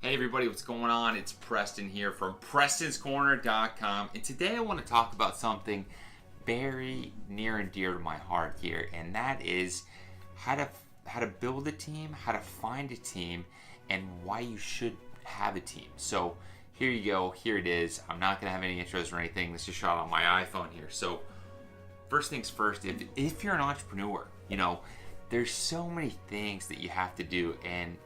Hey everybody, what's going on? It's Preston here from PrestonsCorner.com, and today I want to talk about something very near and dear to my heart here, and that is how to build a team, how to find a team, and why you should have a team. So here you go, here it is. I'm not gonna have any intros or anything. This is shot on my iPhone here. So first things first, if you're an entrepreneur, there's so many things that you have to do, and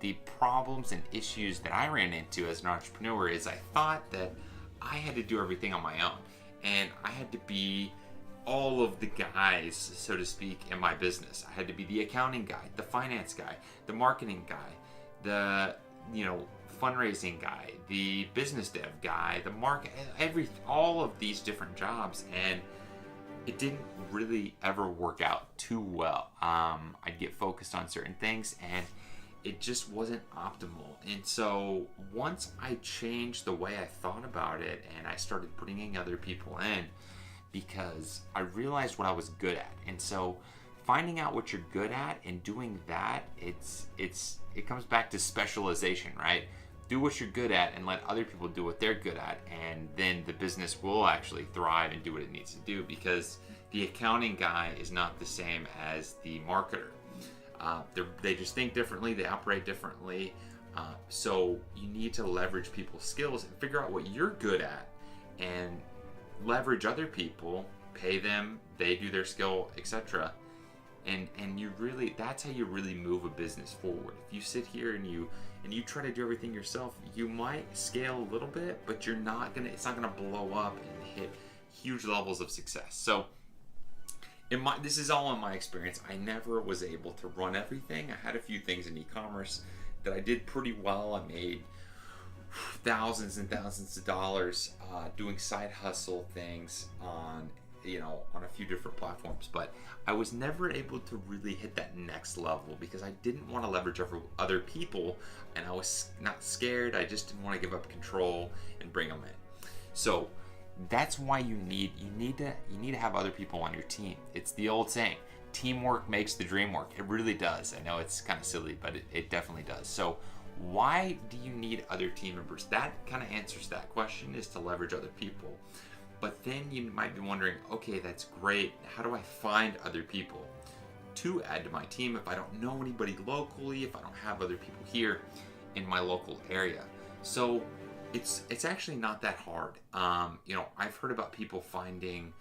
the problems and issues that I ran into as an entrepreneur is I thought that I had to do everything on my own, and I had to be all of the guys, so to speak, in my business. I had to be the accounting guy, the finance guy, the marketing guy, the fundraising guy, the business dev guy, the market, all of these different jobs, and it didn't really ever work out too well. I'd get focused on certain things, and it just wasn't optimal. And so once I changed the way I thought about it and I started bringing other people in, because I realized what I was good at. And so finding out what you're good at and doing that, it comes back to specialization, right? Do what you're good at and let other people do what they're good at, and then the business will actually thrive and do what it needs to do, because the accounting guy is not the same as the marketer. They just think differently, they operate differently. So you need to leverage people's skills and figure out what you're good at and leverage other people, pay them, they do their skill, etc. And that's how you really move a business forward. If you sit here and you try to do everything yourself, you might scale a little bit, but it's not gonna blow up and hit huge levels of success. So this is all in my experience. I never was able to run everything. I had a few things in e-commerce that I did pretty well. I made thousands and thousands of dollars doing side hustle things on a few different platforms, but I was never able to really hit that next level because I didn't want to leverage other people, and I was not scared. I just didn't want to give up control and bring them in. So that's why you need to have other people on your team. It's the old saying, teamwork makes the dream work. It really does. I know it's kind of silly, but it definitely does. So why do you need other team members? That kind of answers that question, is to leverage other people. But then you might be wondering, okay, that's great. How do I find other people to add to my team if I don't know anybody locally, if I don't have other people here in my local area? So it's actually not that hard. I've heard about people finding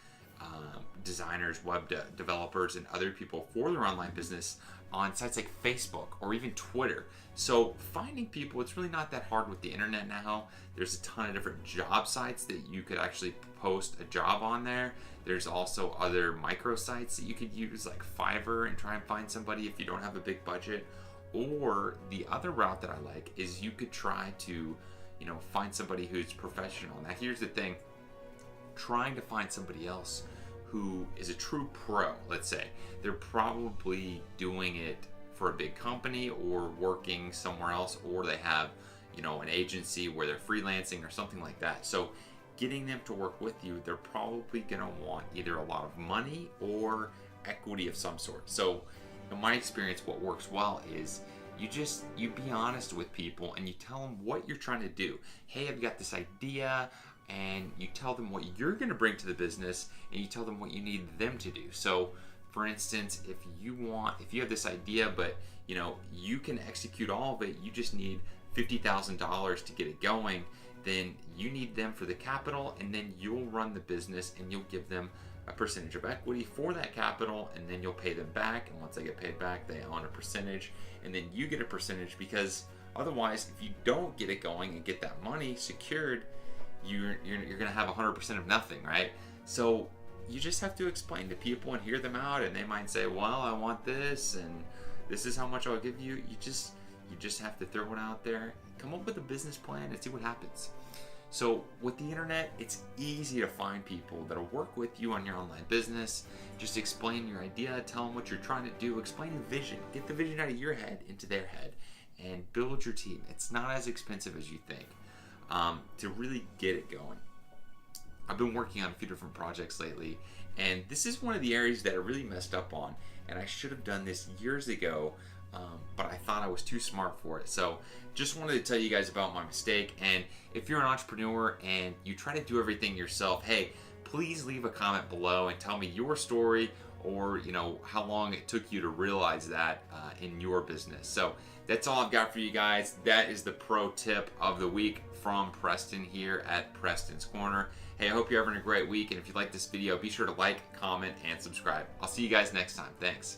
designers, web developers, and other people for their online business on sites like Facebook or even Twitter. So finding people, it's really not that hard with the internet now. There's a ton of different job sites that you could actually post a job on there. There's also other micro sites that you could use, like Fiverr, and try and find somebody if you don't have a big budget. Or the other route that I like is you could try to find somebody who's professional. Now here's the thing, trying to find somebody else who is a true pro, let's say, they're probably doing it for a big company or working somewhere else, or they have an agency where they're freelancing or something like that. So getting them to work with you, they're probably gonna want either a lot of money or equity of some sort. So in my experience, what works well is you be honest with people and you tell them what you're trying to do. Hey, I've got this idea, and you tell them what you're going to bring to the business, and you tell them what you need them to do. So for instance, if you have this idea, but you can execute all of it, you just need $50,000 to get it going, then you need them for the capital, and then you'll run the business and you'll give them a percentage of equity for that capital, and then you'll pay them back, and once they get paid back, they own a percentage, and then you get a percentage, because otherwise, if you don't get it going and get that money secured, you're gonna have 100% of nothing, right? So you just have to explain to people and hear them out, and they might say, well, I want this, and this is how much I'll give you. You just have to throw it out there, come up with a business plan, and see what happens. So with the internet, it's easy to find people that'll work with you on your online business. Just explain your idea, tell them what you're trying to do, explain the vision, get the vision out of your head into their head, and build your team. It's not as expensive as you think to really get it going. I've been working on a few different projects lately, and this is one of the areas that I really messed up on, and I should have done this years ago. but I thought I was too smart for it. So just wanted to tell you guys about my mistake. And if you're an entrepreneur and you try to do everything yourself, hey, please leave a comment below and tell me your story, or how long it took you to realize that in your business. So that's all I've got for you guys. That is the pro tip of the week from Preston here at Preston's Corner. Hey, I hope you're having a great week, and if you like this video, be sure to like, comment, and subscribe. I'll see you guys next time. Thanks.